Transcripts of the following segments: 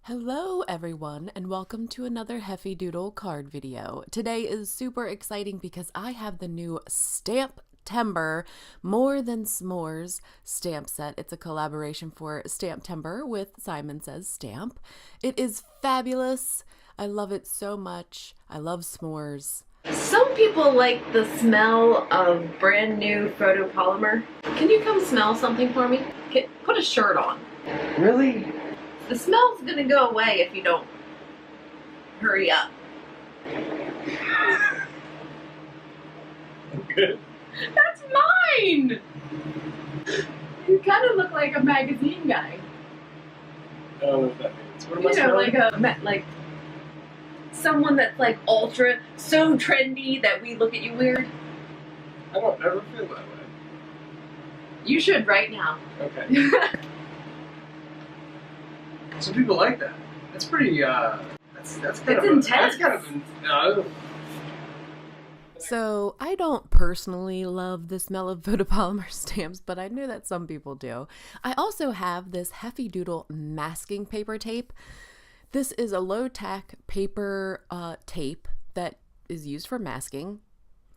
Hello everyone and welcome to another Heffy Doodle card video. Today is super exciting because I have the new Stamp-Timber More Than S'mores stamp set. It's a collaboration for Stamp-Timber with Simon Says Stamp. It is fabulous. I love it so much. I love s'mores. Some people like the smell of brand new photopolymer. Can you come smell something for me? Put a shirt on. Really? The smell's gonna go away if you don't hurry up. Good. That's mine! You kind of look like a magazine guy. I don't know what that means. What am I You know, smelling? like someone that's like ultra, so trendy that we look at you weird. I don't ever feel that way. You should right now. Okay. Some people like that. That's pretty, that's kind It's of intense. That's kind of, So I don't personally love the smell of photopolymer stamps, but I know that some people do. I also have this Heffy Doodle masking paper tape. This is a low-tack paper tape that is used for masking.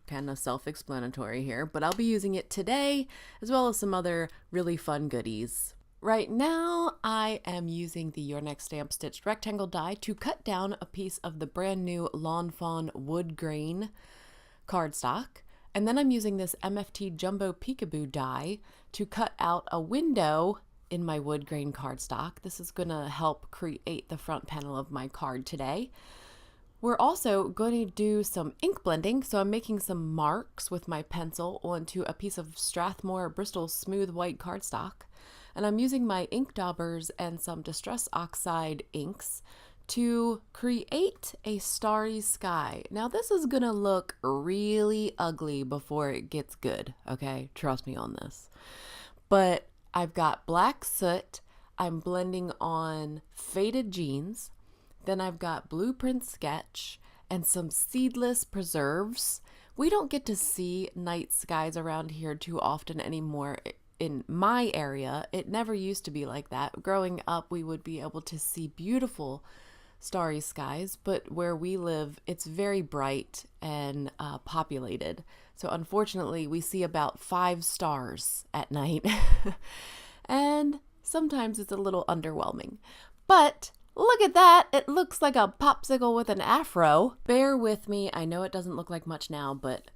Kind of self-explanatory here, but I'll be using it today as well as some other really fun goodies. Right now, I am using the Your Next Stamp Stitched Rectangle die to cut down a piece of the brand new Lawn Fawn wood grain cardstock. And then I'm using this MFT Jumbo Peekaboo die to cut out a window in my wood grain cardstock. This is going to help create the front panel of my card today. We're also going to do some ink blending, so I'm making some marks with my pencil onto a piece of Strathmore Bristol Smooth White cardstock. And I'm using my ink daubers and some Distress Oxide inks to create a starry sky. Now this is gonna look really ugly before it gets good, okay? Trust me on this. But I've got black soot, I'm blending on faded jeans, then I've got blueprint sketch and some seedless preserves. We don't get to see night skies around here too often anymore. In my area, it never used to be like that. Growing up, we would be able to see beautiful starry skies, but where we live, it's very bright and populated. So unfortunately, we see about 5 stars at night. And sometimes it's a little underwhelming. But look at that! It looks like a popsicle with an afro. Bear with me, I know it doesn't look like much now, but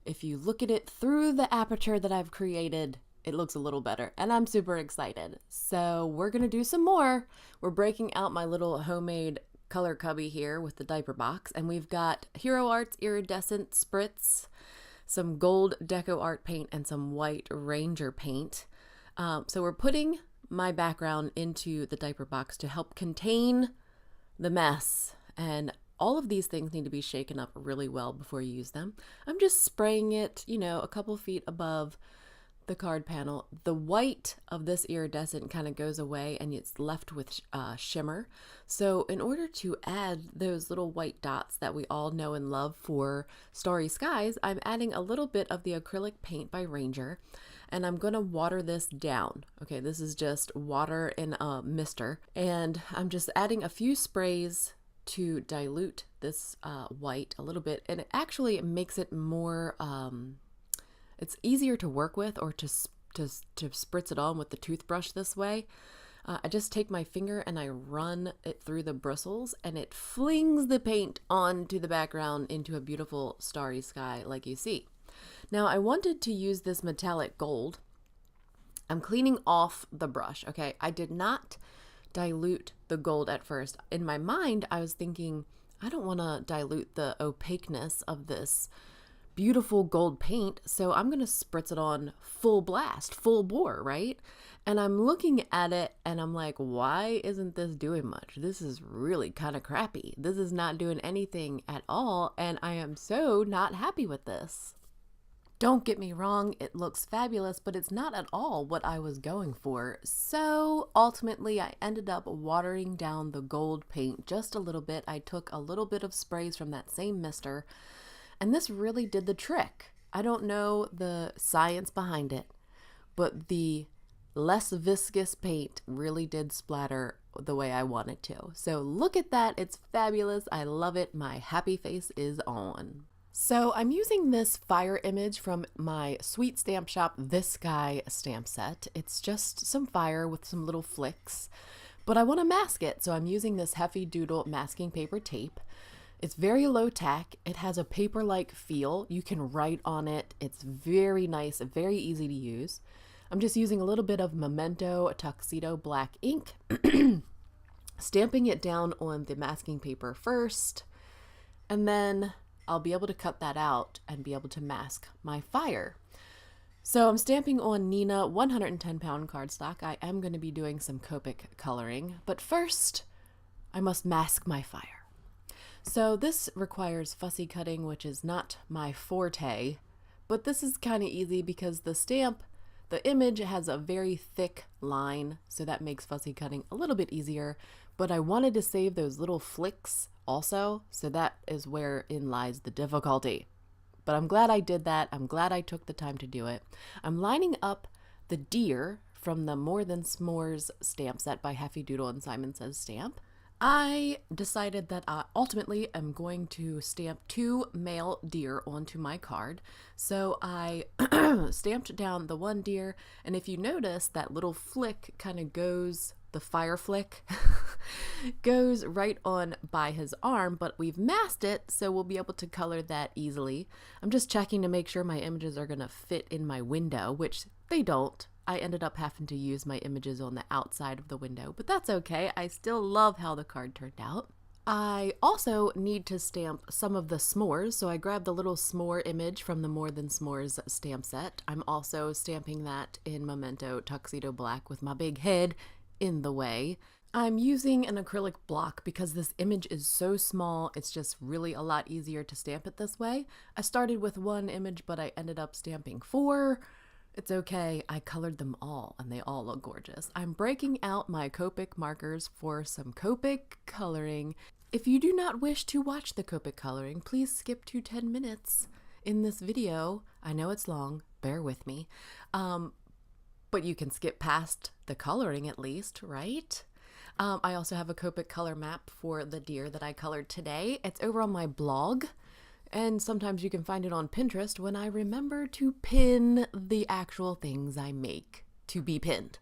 if you look at it through the aperture that I've created, it looks a little better, and I'm super excited. So we're gonna do some more. We're breaking out my little homemade color cubby here with the diaper box, and we've got Hero Arts iridescent spritz, some gold deco art paint, and some white Ranger paint. So we're putting my background into the diaper box to help contain the mess, and all of these things need to be shaken up really well before you use them. I'm just spraying it, you know, a couple feet above the card panel. The white of this iridescent kind of goes away and it's left with shimmer. So in order to add those little white dots that we all know and love for starry skies, I'm adding a little bit of the acrylic paint by Ranger, and I'm going to water this down. Okay, this is just water in a mister, and I'm just adding a few sprays to dilute this white a little bit, and it actually makes it more it's easier to work with, or to spritz it on with the toothbrush this way. I just take my finger and I run it through the bristles, and it flings the paint onto the background into a beautiful starry sky like you see. Now I wanted to use this metallic gold. I'm cleaning off the brush, okay? I did not dilute the gold at first. In my mind, I was thinking, I don't want to dilute the opaqueness of this beautiful gold paint, so I'm gonna spritz it on full blast, full bore, right? And I'm looking at it and I'm like, why isn't this doing much? This is really kind of crappy. This is not doing anything at all, and I am so not happy with this. Don't get me wrong, it looks fabulous, but it's not at all what I was going for. So ultimately, I ended up watering down the gold paint just a little bit. I took a little bit of sprays from that same mister, and this really did the trick. I don't know the science behind it, but the less viscous paint really did splatter the way I wanted to. So look at that. It's fabulous. I love it. My happy face is on. So I'm using this fire image from my Sweet Stamp Shop This Guy stamp set. It's just some fire with some little flicks, but I want to mask it. So I'm using this Heffy Doodle masking paper tape. It's very low tack. It has a paper-like feel. You can write on it. It's very nice, very easy to use. I'm just using a little bit of Memento Tuxedo Black ink, stamping it down on the masking paper first, and then I'll be able to cut that out and be able to mask my fire. So I'm stamping on Neenah 110 pound cardstock. I am going to be doing some Copic coloring, but first I must mask my fire. So this requires fussy cutting, which is not my forte, but this is kind of easy because the image has a very thick line, so that makes fussy cutting a little bit easier, but I wanted to save those little flicks also, so that is wherein lies the difficulty. But I'm glad I did that. I'm glad I took the time to do it. I'm lining up the deer from the More Than S'mores stamp set by Heffy Doodle and Simon Says Stamp. I decided that I ultimately am going to stamp 2 male deer onto my card. So I stamped down the one deer, and if you notice, that little flick kind of goes, the fire flick goes right on by his arm, but we've masked it, so we'll be able to color that easily. I'm just checking to make sure my images are going to fit in my window, which they don't. I ended up having to use my images on the outside of the window, but that's okay. I still love how the card turned out. I also need to stamp some of the s'mores, so I grabbed the little s'more image from the More Than S'mores stamp set. I'm also stamping that in Memento Tuxedo Black with my big head in the way. I'm using an acrylic block because this image is so small, it's just really a lot easier to stamp it this way. I started with 1 image, but I ended up stamping 4. It's okay, I colored them all and they all look gorgeous. I'm breaking out my Copic markers for some Copic coloring. If you do not wish to watch the Copic coloring, please skip to 10 minutes in this video. I know it's long, bear with me. But you can skip past the coloring at least, right? I also have a Copic color map for the deer that I colored today. It's over on my blog. And sometimes you can find it on Pinterest when I remember to pin the actual things I make to be pinned.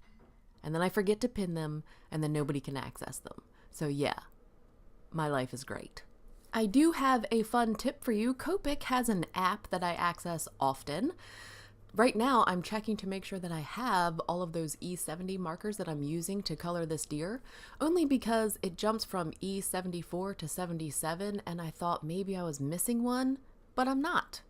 And then I forget to pin them, and then nobody can access them. So yeah, my life is great. I do have a fun tip for you. Copic has an app that I access often. Right now, I'm checking to make sure that I have all of those E70 markers that I'm using to color this deer, only because it jumps from E74 to 77, and I thought maybe I was missing one, but I'm not.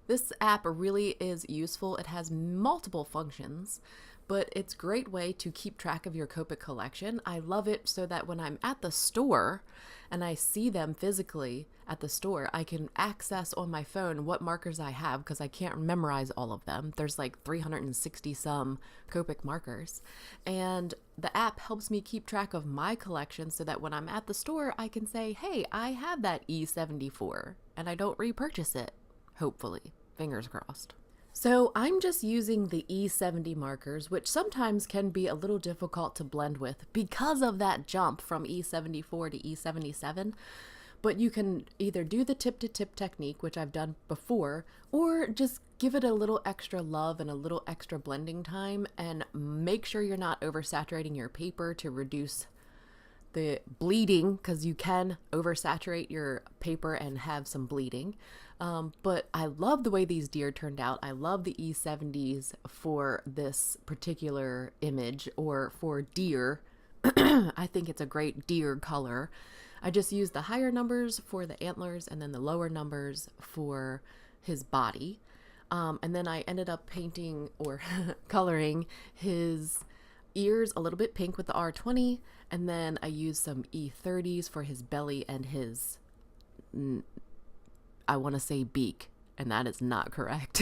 This app really is useful. It has multiple functions, but it's a great way to keep track of your Copic collection. I love it so that when I'm at the store and I see them physically at the store, I can access on my phone what markers I have because I can't memorize all of them. There's like 360 some Copic markers. And the app helps me keep track of my collection so that when I'm at the store, I can say, hey, I have that E74 and I don't repurchase it, hopefully. Fingers crossed. So I'm just using the E70 markers, which sometimes can be a little difficult to blend with because of that jump from E74 to E77. But you can either do the tip-to-tip technique, which I've done before, or just give it a little extra love and a little extra blending time, and make sure you're not oversaturating your paper to reduce the bleeding, because you can oversaturate your paper and have some bleeding. But I love the way these deer turned out. I love the E70s for this particular image, or for deer. I think it's a great deer color. I just used the higher numbers for the antlers and then the lower numbers for his body. And then I ended up painting or coloring his ears a little bit pink with the R20. And then I used some E30s for his belly and his, I want to say beak, and that is not correct.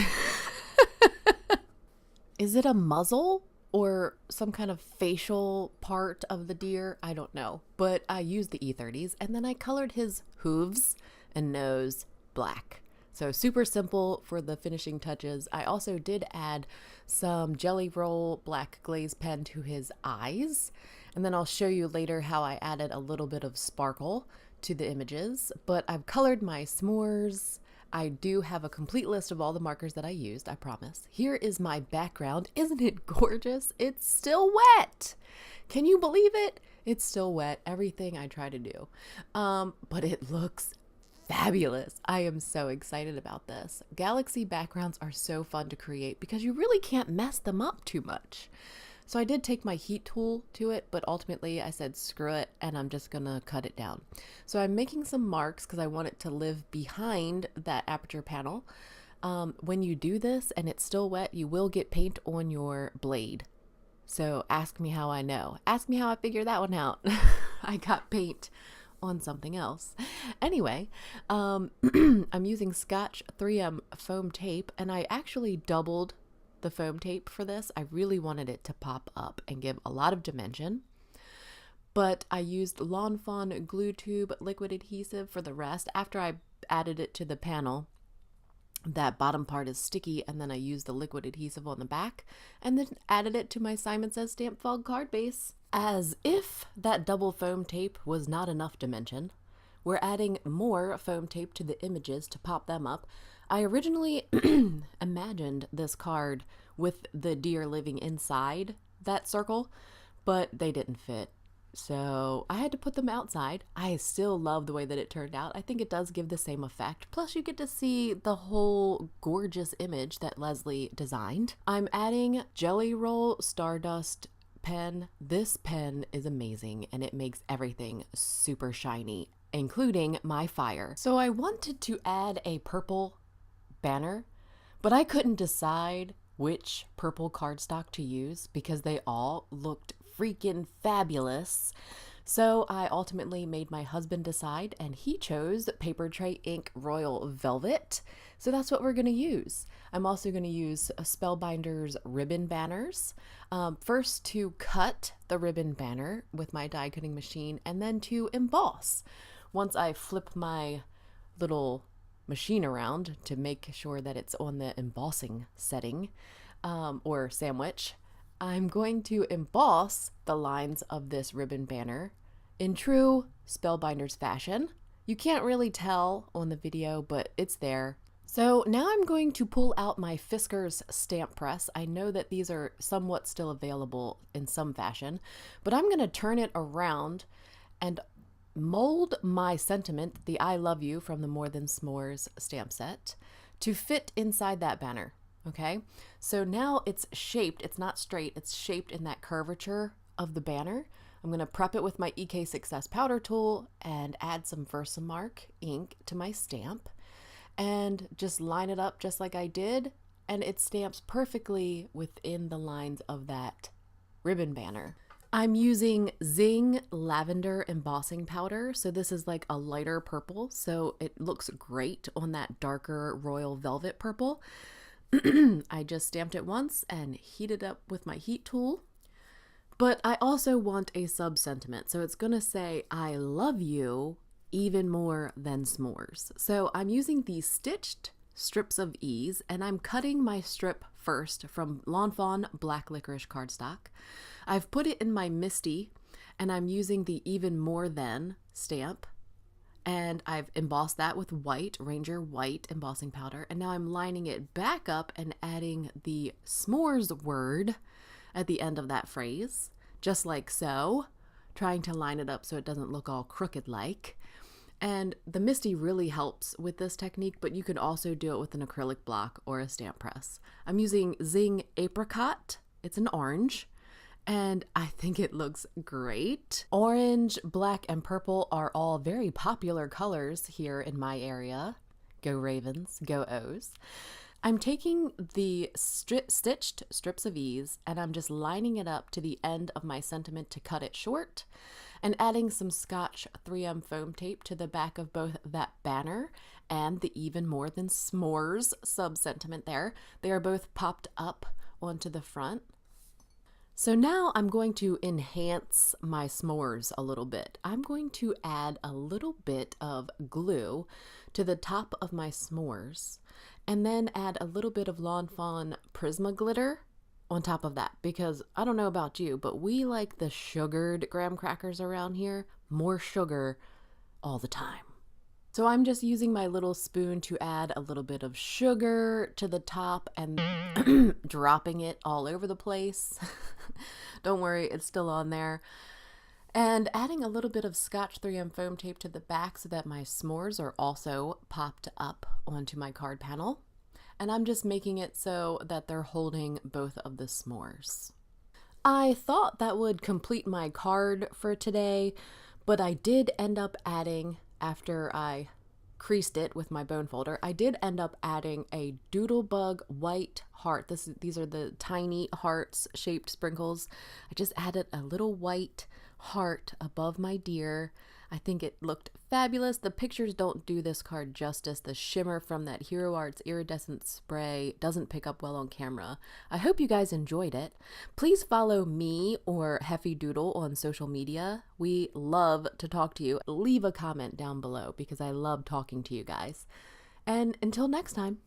Is it a muzzle or some kind of facial part of the deer? I don't know, but I used the E30s, and then I colored his hooves and nose black. So super simple for the finishing touches. I also did add some Jelly Roll black glaze pen to his eyes. And then I'll show you later how I added a little bit of sparkle to the images. But I've colored my s'mores. I do have a complete list of all the markers that I used, I promise. Here is my background. Isn't it gorgeous? It's still wet. Can you believe it? It's still wet. Everything I try to do. But it looks fabulous. I am so excited about this. Galaxy backgrounds are so fun to create because you really can't mess them up too much. So I did take my heat tool to it, but ultimately I said screw it and I'm just gonna cut it down. So I'm making some marks because I want it to live behind that aperture panel. When you do this and it's still wet, you will get paint on your blade. So ask me how I know. Ask me how I figured that one out. I got paint on something else. Anyway, I'm using Scotch 3M foam tape, and I actually doubled the foam tape for this. I really wanted it to pop up and give a lot of dimension. But I used Lawn Fawn glue tube liquid adhesive for the rest. After I added it to the panel, that bottom part is sticky, and then I used the liquid adhesive on the back and then added it to my Simon Says Stamp Fog card base. As if that double foam tape was not enough dimension, we're adding more foam tape to the images to pop them up. I originally imagined this card with the deer living inside that circle, but they didn't fit. So I had to put them outside. I still love the way that it turned out. I think it does give the same effect. Plus you get to see the whole gorgeous image that Leslie designed. I'm adding Jelly Roll Stardust pen. This pen is amazing and it makes everything super shiny, including my fire. So I wanted to add a purple banner, but I couldn't decide which purple cardstock to use because they all looked freaking fabulous. So I ultimately made my husband decide, and he chose Paper Tray Ink Royal Velvet. So that's what we're going to use. I'm also going to use Spellbinder's ribbon banners. First to cut the ribbon banner with my die cutting machine, and then to emboss. Once I flip my little machine around to make sure that it's on the embossing setting or sandwich, I'm going to emboss the lines of this ribbon banner in true Spellbinders fashion. You can't really tell on the video, but it's there. So now I'm going to pull out my Fiskars stamp press. I know that these are somewhat still available in some fashion, but I'm going to turn it around and mold my sentiment, the I love you from the More Than S'mores stamp set, to fit inside that banner. Okay, so now it's shaped, it's not straight, it's shaped in that curvature of the banner. I'm going to prep it with my EK Success powder tool and add some Versamark ink to my stamp and just line it up just like I did, and it stamps perfectly within the lines of that ribbon banner. I'm using Zing Lavender Embossing Powder, so this is like a lighter purple, so it looks great on that darker royal velvet purple. I just stamped it once and heated up with my heat tool. But I also want a sub-sentiment, so it's going to say, I love you even more than s'mores. So I'm using these stitched strips of ease, and I'm cutting my strip first from Lawn Fawn Black Licorice cardstock. I've put it in my Misty, and I'm using the Even More Than stamp. And I've embossed that with white, Ranger White embossing powder. And now I'm lining it back up and adding the s'mores word at the end of that phrase, just like so, trying to line it up so it doesn't look all crooked like. And the Misty really helps with this technique, but you could also do it with an acrylic block or a stamp press. I'm using Zing Apricot. It's an orange. And I think it looks great. Orange, black, and purple are all very popular colors here in my area. Go Ravens, go O's. I'm taking the stitched strips of ease and I'm just lining it up to the end of my sentiment to cut it short, and adding some Scotch 3M foam tape to the back of both that banner and the Even More Than S'mores sub-sentiment there. They are both popped up onto the front. So now I'm going to enhance my s'mores a little bit. I'm going to add a little bit of glue to the top of my s'mores and then add a little bit of Lawn Fawn Prisma glitter on top of that, because I don't know about you, but we like the sugared graham crackers around here. More sugar all the time. So I'm just using my little spoon to add a little bit of sugar to the top and dropping it all over the place. Don't worry, it's still on there. And adding a little bit of Scotch 3M foam tape to the back so that my s'mores are also popped up onto my card panel. And I'm just making it so that they're holding both of the s'mores. I thought that would complete my card for today, but I did end up adding, after I creased it with my bone folder, I did end up adding a Doodlebug white heart. These are the tiny hearts shaped sprinkles. I just added a little white heart above my deer. I think it looked fabulous. The pictures don't do this card justice. The shimmer from that Hero Arts iridescent spray doesn't pick up well on camera. I hope you guys enjoyed it. Please follow me or Heffy Doodle on social media. We love to talk to you. Leave a comment down below because I love talking to you guys. And until next time.